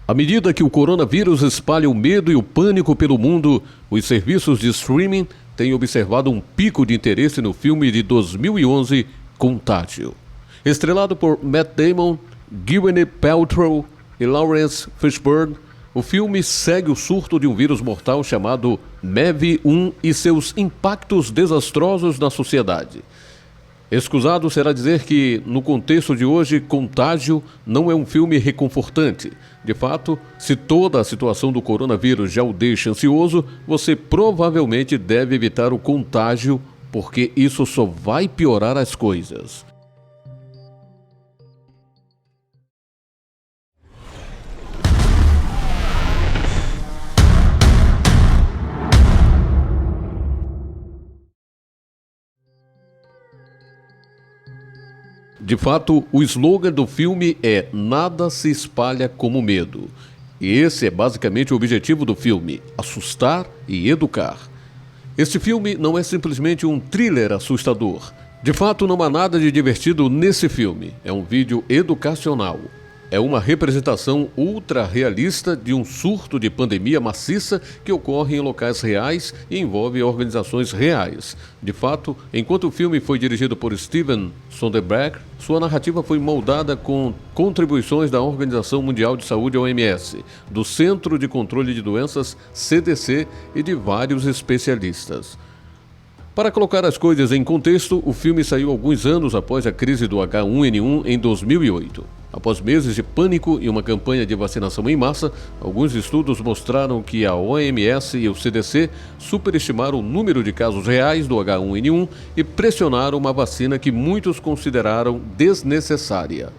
À medida que o coronavírus espalha o medo e o pânico pelo mundo, os serviços de streaming têm observado um pico de interesse no filme de 2011, Contágio. Estrelado por Matt Damon, Gwyneth Paltrow e Lawrence Fishburne, o filme segue o surto de um vírus mortal chamado MEV-1 e seus impactos desastrosos na sociedade. Escusado será dizer que, no contexto de hoje, Contágio não é um filme reconfortante. De fato, se toda a situação do coronavírus já o deixa ansioso, você provavelmente deve evitar o contágio, porque isso só vai piorar as coisas. De fato, o slogan do filme é "Nada se espalha como medo". E esse é basicamente o objetivo do filme: assustar e educar. Este filme não é simplesmente um thriller assustador. De fato, não há nada de divertido nesse filme. É um vídeo educacional. É uma representação ultra-realista de um surto de pandemia maciça que ocorre em locais reais e envolve organizações reais. De fato, enquanto o filme foi dirigido por Steven Soderbergh, sua narrativa foi moldada com contribuições da Organização Mundial de Saúde, OMS, do Centro de Controle de Doenças, CDC, e de vários especialistas. Para colocar as coisas em contexto, o filme saiu alguns anos após a crise do H1N1 em 2008. Após meses de pânico e uma campanha de vacinação em massa, alguns estudos mostraram que a OMS e o CDC superestimaram o número de casos reais do H1N1 e pressionaram uma vacina que muitos consideraram desnecessária.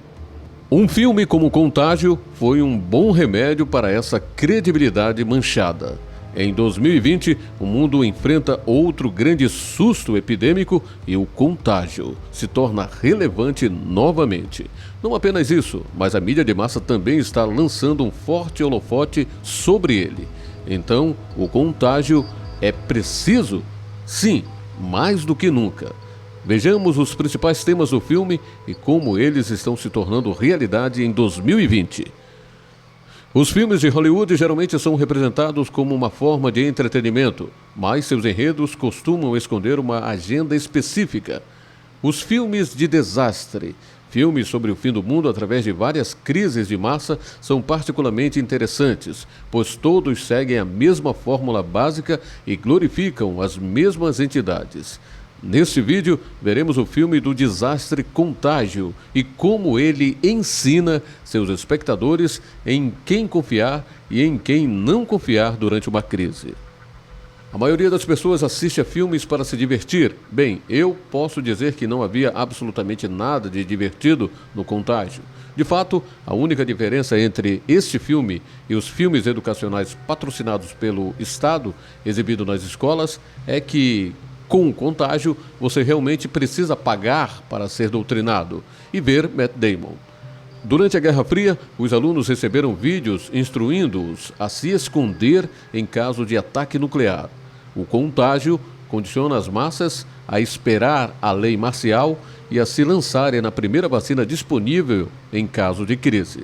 Um filme como Contágio foi um bom remédio para essa credibilidade manchada. Em 2020, o mundo enfrenta outro grande susto epidêmico e o contágio se torna relevante novamente. Não apenas isso, mas a mídia de massa também está lançando um forte holofote sobre ele. Então, o contágio é preciso? Sim, mais do que nunca. Vejamos os principais temas do filme e como eles estão se tornando realidade em 2020. Os filmes de Hollywood geralmente são representados como uma forma de entretenimento, mas seus enredos costumam esconder uma agenda específica. Os filmes de desastre, filmes sobre o fim do mundo através de várias crises de massa, são particularmente interessantes, pois todos seguem a mesma fórmula básica e glorificam as mesmas entidades. Neste vídeo, veremos o filme do desastre Contágio e como ele ensina seus espectadores em quem confiar e em quem não confiar durante uma crise. A maioria das pessoas assiste a filmes para se divertir. Bem, eu posso dizer que não havia absolutamente nada de divertido no Contágio. De fato, a única diferença entre este filme e os filmes educacionais patrocinados pelo Estado, exibidos nas escolas, é que com o Contágio, você realmente precisa pagar para ser doutrinado e ver Matt Damon. Durante a Guerra Fria, os alunos receberam vídeos instruindo-os a se esconder em caso de ataque nuclear. O Contágio condiciona as massas a esperar a lei marcial e a se lançarem na primeira vacina disponível em caso de crise.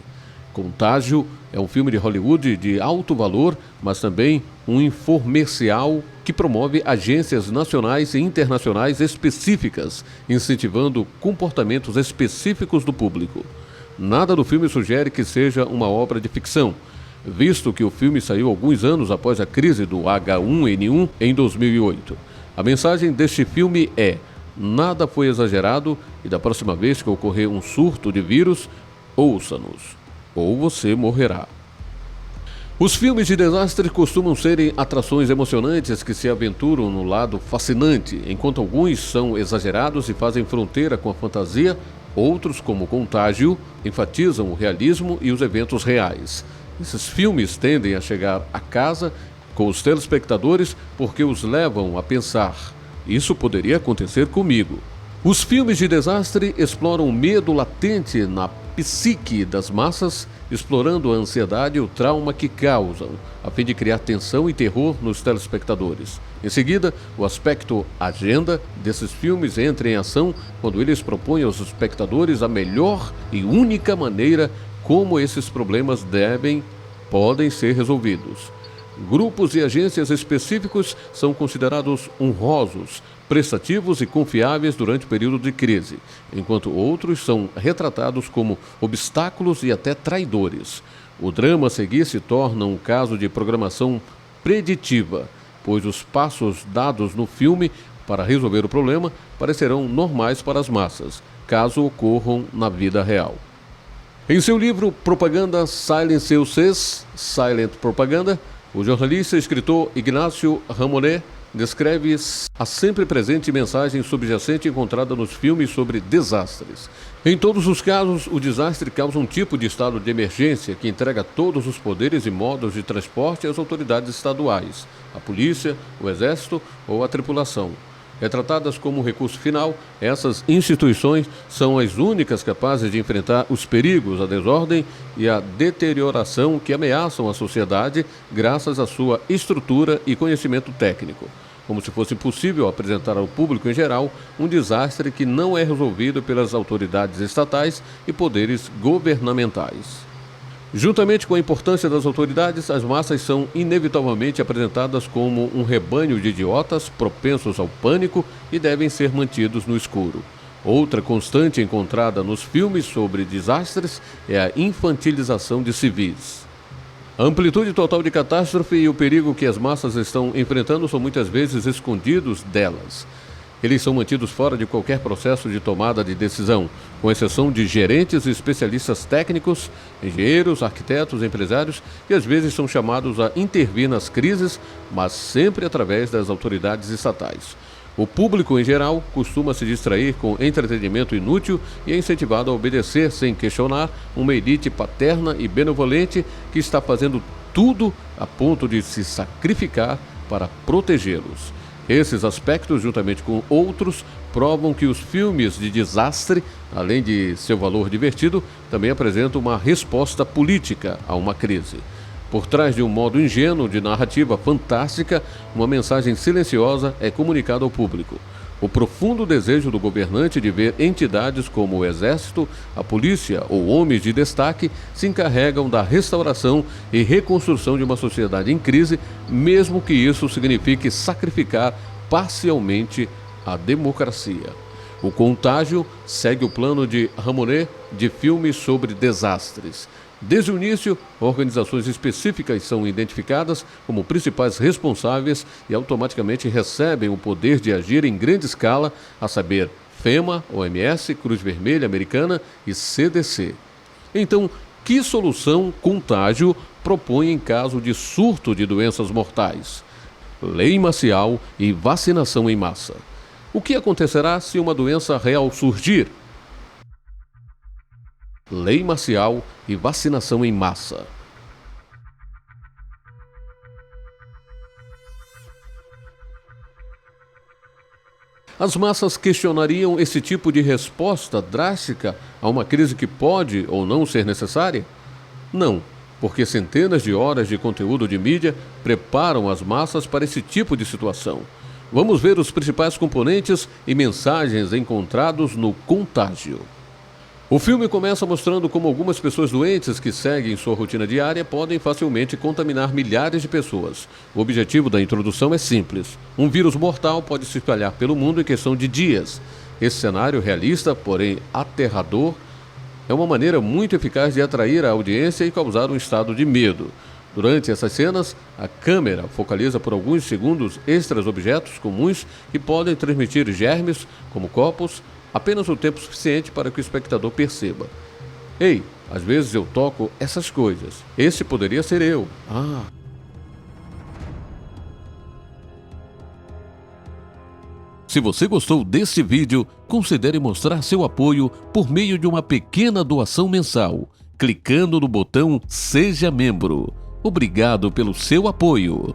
Contágio é um filme de Hollywood de alto valor, mas também um infomercial que promove agências nacionais e internacionais específicas, incentivando comportamentos específicos do público. Nada do filme sugere que seja uma obra de ficção, visto que o filme saiu alguns anos após a crise do H1N1 em 2008. A mensagem deste filme é: nada foi exagerado e da próxima vez que ocorrer um surto de vírus, ouça-nos, ou você morrerá. Os filmes de desastre costumam serem atrações emocionantes que se aventuram no lado fascinante, enquanto alguns são exagerados e fazem fronteira com a fantasia, outros, como Contágio, enfatizam o realismo e os eventos reais. Esses filmes tendem a chegar a casa com os telespectadores porque os levam a pensar: isso poderia acontecer comigo. Os filmes de desastre exploram o medo latente na psique das massas, explorando a ansiedade e o trauma que causam, a fim de criar tensão e terror nos telespectadores. Em seguida, o aspecto agenda desses filmes entra em ação quando eles propõem aos espectadores a melhor e única maneira como esses problemas devem podem ser resolvidos. Grupos e agências específicos são considerados honrosos, prestativos e confiáveis durante o período de crise, enquanto outros são retratados como obstáculos e até traidores. O drama a seguir se torna um caso de programação preditiva, pois os passos dados no filme para resolver o problema parecerão normais para as massas, caso ocorram na vida real. Em seu livro Propaganda Silencieuses, Silent Propaganda, o jornalista e escritor Ignacio Ramonet descreve a sempre presente mensagem subjacente encontrada nos filmes sobre desastres. Em todos os casos, o desastre causa um tipo de estado de emergência que entrega todos os poderes e modos de transporte às autoridades estaduais, à polícia, o exército ou à tripulação. Retratadas como recurso final, essas instituições são as únicas capazes de enfrentar os perigos, a desordem e a deterioração que ameaçam a sociedade graças à sua estrutura e conhecimento técnico. Como se fosse possível apresentar ao público em geral um desastre que não é resolvido pelas autoridades estatais e poderes governamentais. Juntamente com a importância das autoridades, as massas são inevitavelmente apresentadas como um rebanho de idiotas propensos ao pânico e devem ser mantidos no escuro. Outra constante encontrada nos filmes sobre desastres é a infantilização de civis. A amplitude total de catástrofe e o perigo que as massas estão enfrentando são muitas vezes escondidos delas. Eles são mantidos fora de qualquer processo de tomada de decisão, com exceção de gerentes e especialistas técnicos, engenheiros, arquitetos, empresários, que às vezes são chamados a intervir nas crises, mas sempre através das autoridades estatais. O público, em geral, costuma se distrair com entretenimento inútil e é incentivado a obedecer sem questionar uma elite paterna e benevolente que está fazendo tudo a ponto de se sacrificar para protegê-los. Esses aspectos, juntamente com outros, provam que os filmes de desastre, além de seu valor divertido, também apresentam uma resposta política a uma crise. Por trás de um modo ingênuo de narrativa fantástica, uma mensagem silenciosa é comunicada ao público. O profundo desejo do governante de ver entidades como o Exército, a polícia ou homens de destaque se encarregam da restauração e reconstrução de uma sociedade em crise, mesmo que isso signifique sacrificar parcialmente a democracia. O Contágio segue o plano de Ramonet de filmes sobre desastres. Desde o início, organizações específicas são identificadas como principais responsáveis e automaticamente recebem o poder de agir em grande escala, a saber, FEMA, OMS, Cruz Vermelha Americana e CDC. Então, que solução Contágio propõe em caso de surto de doenças mortais? Lei marcial e vacinação em massa. O que acontecerá se uma doença real surgir? Lei marcial e vacinação em massa. As massas questionariam esse tipo de resposta drástica a uma crise que pode ou não ser necessária? Não, porque centenas de horas de conteúdo de mídia preparam as massas para esse tipo de situação. Vamos ver os principais componentes e mensagens encontrados no Contágio. O filme começa mostrando como algumas pessoas doentes que seguem sua rotina diária podem facilmente contaminar milhares de pessoas. O objetivo da introdução é simples. Um vírus mortal pode se espalhar pelo mundo em questão de dias. Esse cenário realista, porém aterrador, é uma maneira muito eficaz de atrair a audiência e causar um estado de medo. Durante essas cenas, a câmera focaliza por alguns segundos extras objetos comuns que podem transmitir germes, como copos, apenas o tempo suficiente para que o espectador perceba. Ei, às vezes eu toco essas coisas. Esse poderia ser eu. Se você gostou deste vídeo, considere mostrar seu apoio por meio de uma pequena doação mensal, clicando no botão Seja Membro. Obrigado pelo seu apoio.